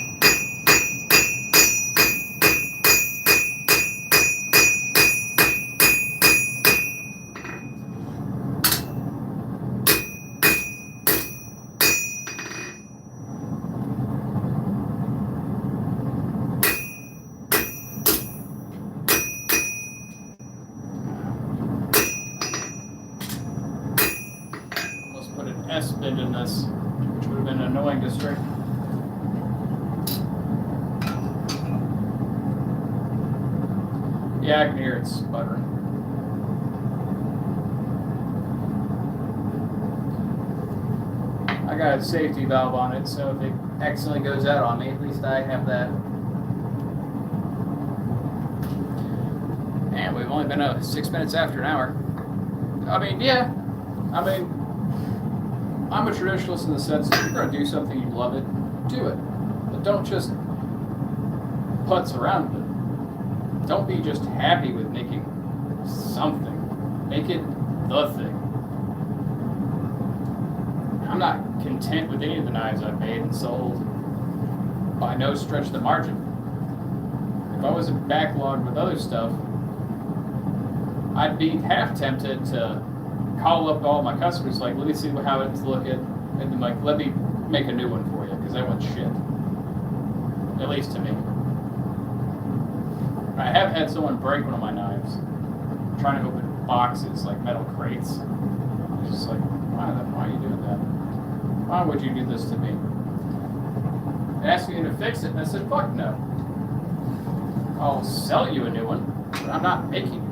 S-bend in this, which would have been annoying to string. Yeah, I can hear it sputtering. I got a safety valve on it, so if it accidentally goes out on me, at least I have that. And we've only been 6 minutes after an hour. I mean, yeah. I'm a traditionalist in the sense that if you're going to do something, you love it, do it. But don't just putz around with it. Don't be just happy with making something. Make it the thing. I'm not content with any of the knives I've made and sold. By no stretch of the margin. If I wasn't backlogged with other stuff, I'd be half tempted to call up all my customers, like, let me see how it's looking, and then, like, let me make a new one for you, because I want shit. At least to me. I have had someone break one of my knives, trying to open boxes, like metal crates. It's just like, why are you doing that? Why would you do this to me? They asked me to fix it, and I said, fuck no. I'll sell you a new one, but I'm not making it.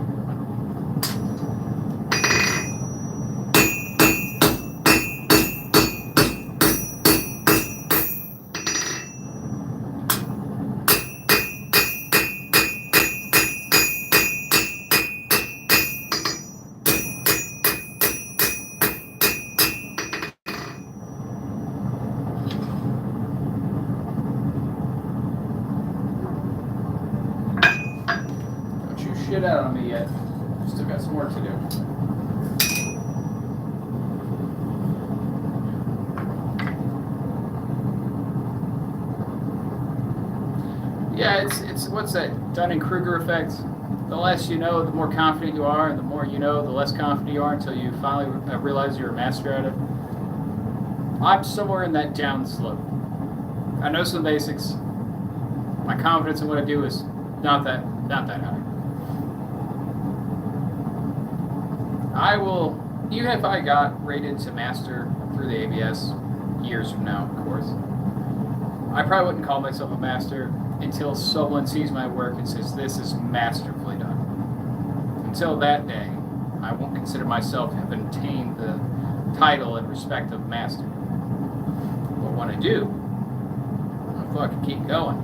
Shit out on me yet. Still got some work to do. Yeah, it's what's that Dunning-Kruger effect? The less you know, the more confident you are, and the more you know, the less confident you are until you finally realize you're a master at it. I'm somewhere in that down slope. I know some basics. My confidence in what I do is not that high. I will, even if I got rated to master through the ABS years from now, of course, I probably wouldn't call myself a master until someone sees my work and says, this is masterfully done. Until that day, I won't consider myself to have attained the title and respect of master. But when I do, I'll fucking keep going.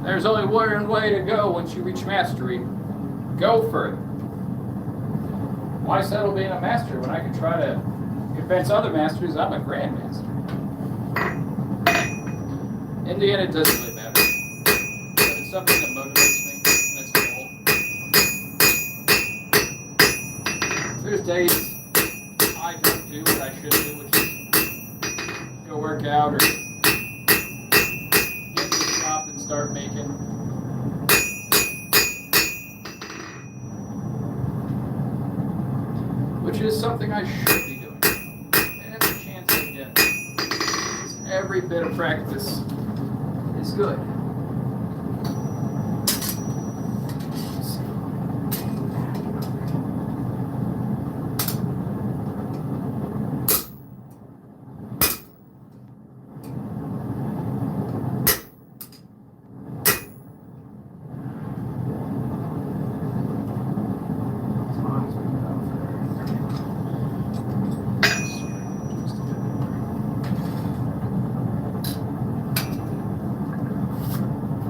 There's only one way to go once you reach mastery. Go further. Why settle being a master when I can try to convince other masters I'm a grandmaster? In the end, it doesn't really matter. But it's something that motivates me, and it's a goal. There's days I don't do what I should do, which is go work out or get to the shop and start making. Which is something I should be doing. And every chance I get, because every bit of practice is good.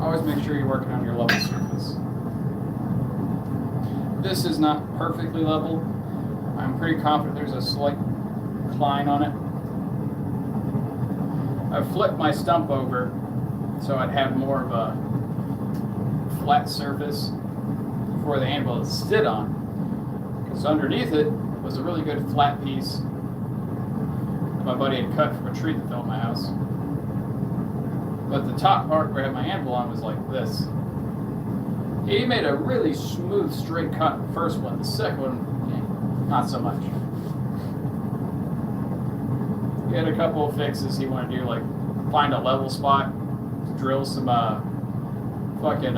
Always make sure you're working on your level surface. This is not perfectly level. I'm pretty confident there's a slight incline on it. I've flipped my stump over so I'd have more of a flat surface for the anvil to sit on. Because underneath it was a really good flat piece that my buddy had cut from a tree that fell in my house. But the top part where I had my anvil on was like this. He made a really smooth, straight cut the first one. The second one, not so much. He had a couple of fixes he wanted to do, like find a level spot, drill some fucking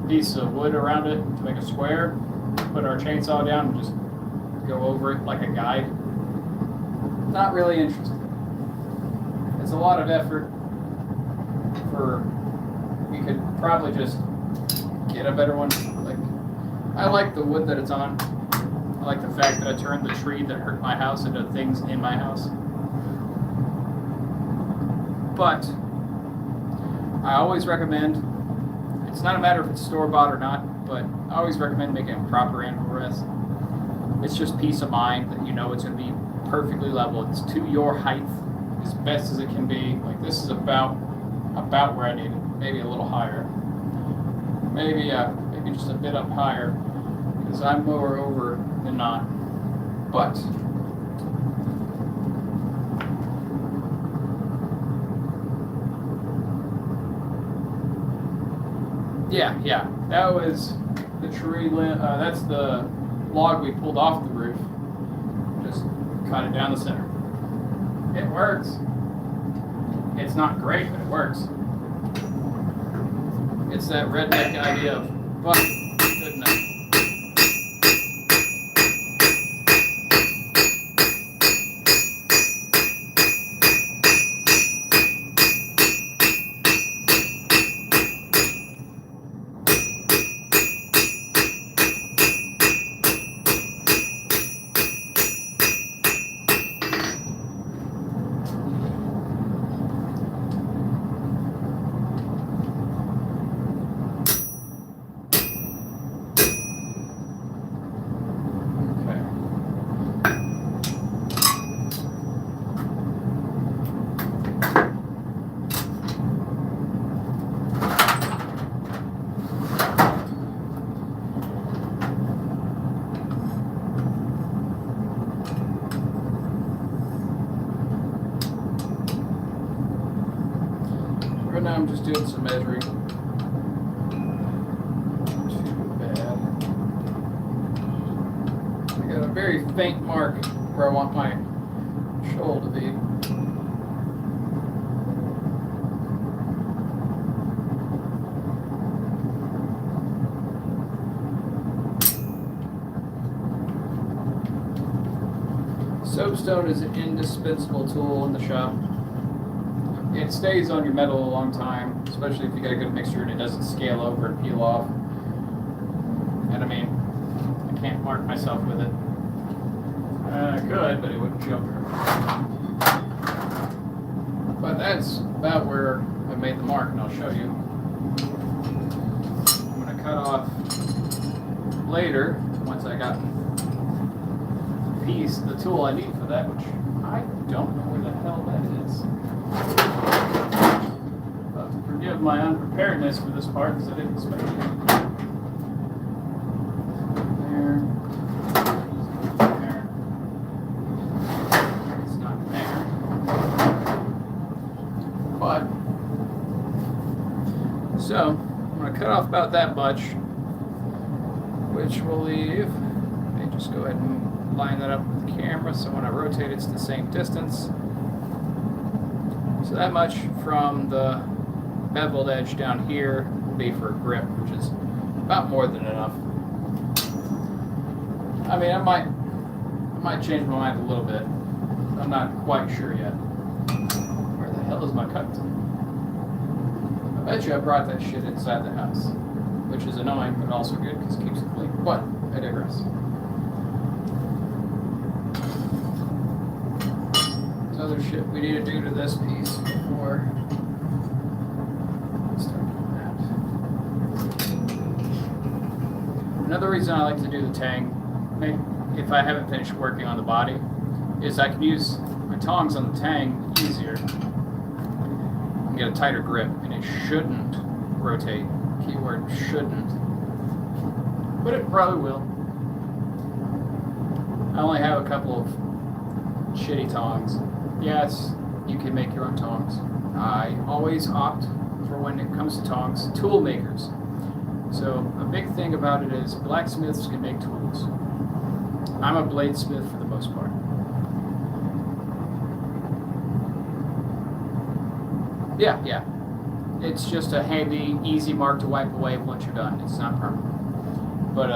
piece of wood around it to make a square, put our chainsaw down and just go over it like a guide. Not really interesting. It's a lot of effort. We could probably just get a better one. Like, I like the wood that it's on. I like the fact that I turned the tree that hurt my house into things in my house. But I always recommend, it's not a matter if it's store-bought or not, but I always recommend making a proper anvil rest. It's just peace of mind that you know it's going to be perfectly level. It's to your height as best as it can be. Like, this is about where I need it, maybe a little higher, maybe just a bit up higher, because I'm lower over than not. But yeah, that was the tree. That's the log we pulled off the roof. Just cut it down the center. It works. It's not great, but it works. It's that redneck idea of, fuck, good enough. Right now I'm just doing some measuring. very faint mark where I want my shoal to be. Soapstone is an indispensable tool in the shop. It stays on your metal a long time, especially if you got a good mixture and it doesn't scale over and peel off. And I mean, I can't mark myself with it. I could, but it wouldn't show. But that's about where I made the mark, and I'll show you. I'm going to cut off later, once I got the tool I need for that, which I don't know where the hell that is. But forgive my unpreparedness for this part because I didn't expect it. There. It's not there. But so I'm going to cut off about that much, which will leave. Let me just go ahead and line that up with the camera so when I rotate it's the same distance. So that much from the beveled edge down here will be for grip, which is about more than enough. I mean, I might change my mind a little bit. I'm not quite sure yet. Where the hell is my cut tool? I bet you I brought that shit inside the house, which is annoying but also good because it keeps it clean. But I digress. Other shit we need to do to this piece before we start doing that. Another reason I like to do the tang, if I haven't finished working on the body, is I can use my tongs on the tang easier and get a tighter grip, and it shouldn't rotate. Keyword shouldn't, but it probably will. I only have a couple of shitty tongs. Yes, you can make your own tongs. I always opt for, when it comes to tongs, tool makers. So a big thing about it is blacksmiths can make tools. I'm a bladesmith for the most part. Yeah. It's just a handy, easy mark to wipe away once you're done. It's not permanent. But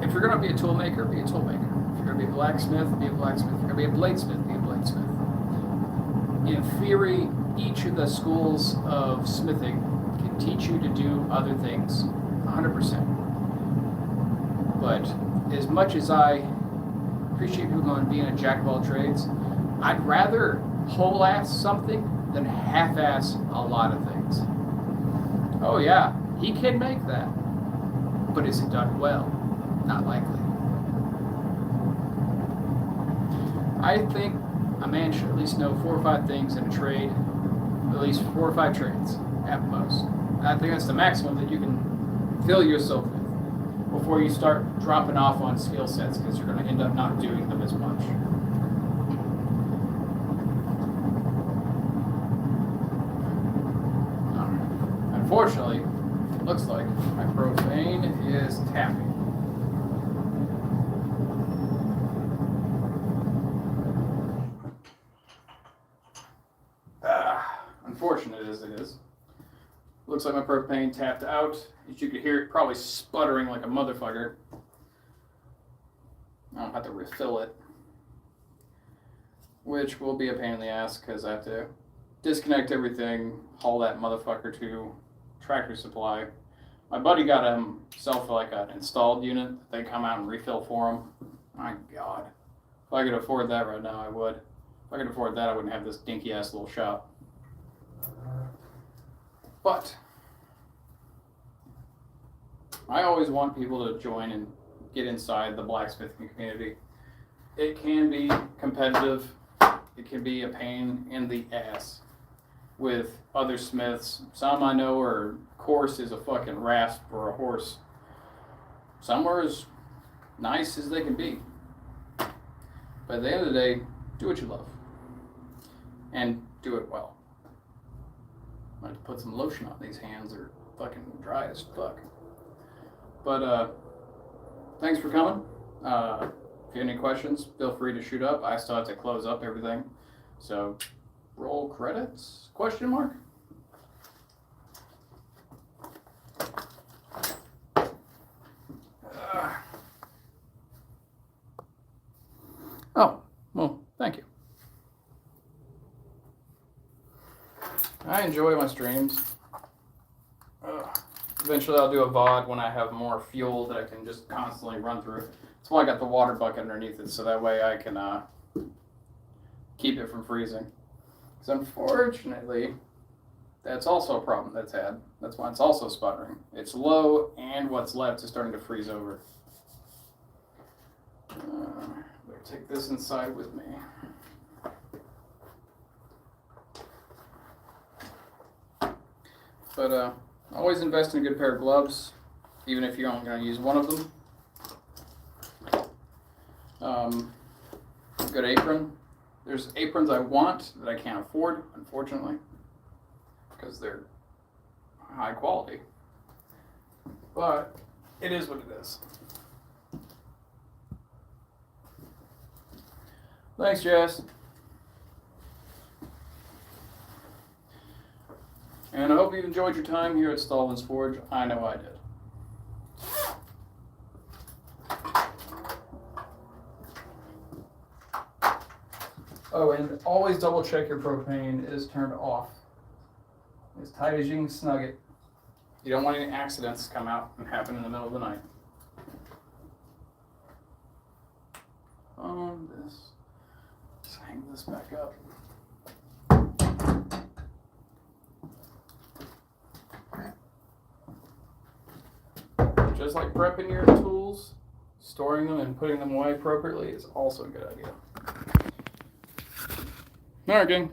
if you're going to be a tool maker, be a tool maker. If you're going to be a blacksmith, be a blacksmith. If you're going to be a bladesmith, be a bladesmith. In theory, each of the schools of smithing can teach you to do other things 100%. But as much as I appreciate people going being a jack of all trades, I'd rather whole-ass something than half-ass a lot of things. Oh yeah, he can make that. But is it done well? Not likely. I think a man should at least know 4 or 5 things in a trade, at least 4 or 5 trades at most. I think that's the maximum that you can fill yourself with before you start dropping off on skill sets, because you're going to end up not doing them as much. Unfortunately, it looks like my propane is tapping. Unfortunate as it is. Looks like my propane tapped out. As you could hear it probably sputtering like a motherfucker. I'll have to refill it, which will be a pain in the ass because I have to disconnect everything, haul that motherfucker to Tractor Supply. My buddy got himself like an installed unit that they come out and refill for him. My God. If I could afford that right now, I would. If I could afford that, I wouldn't have this dinky ass little shop. But I always want people to join and get inside the blacksmithing community. It can be competitive. It can be a pain in the ass with other smiths. Some I know are coarse as a fucking rasp for a horse. Some are as nice as they can be. But at the end of the day, do what you love. And do it well. I have to put some lotion on these hands. They're fucking dry as fuck. But thanks for coming. If you have any questions, feel free to shoot up. I still have to close up everything. So, roll credits? Question mark? Oh, well, thank you. I enjoy my streams. Eventually I'll do a VOD when I have more fuel that I can just constantly run through. That's why I got the water bucket underneath it, so that way I can keep it from freezing. Because unfortunately, that's also a problem that's had. That's why it's also sputtering. It's low, and what's left is starting to freeze over. Better take this inside with me. But always invest in a good pair of gloves, even if you're only going to use one of them. Good apron. There's aprons I want that I can't afford, unfortunately, because they're high quality. But it is what it is. Thanks, Jess. And I hope you enjoyed your time here at Stallman's Forge. I know I did. Oh, and always double check your propane is turned off. As tight as you can snug it. You don't want any accidents to come out and happen in the middle of the night. Let's hang this back up. Just like prepping your tools, storing them and putting them away appropriately is also a good idea. All right, gang.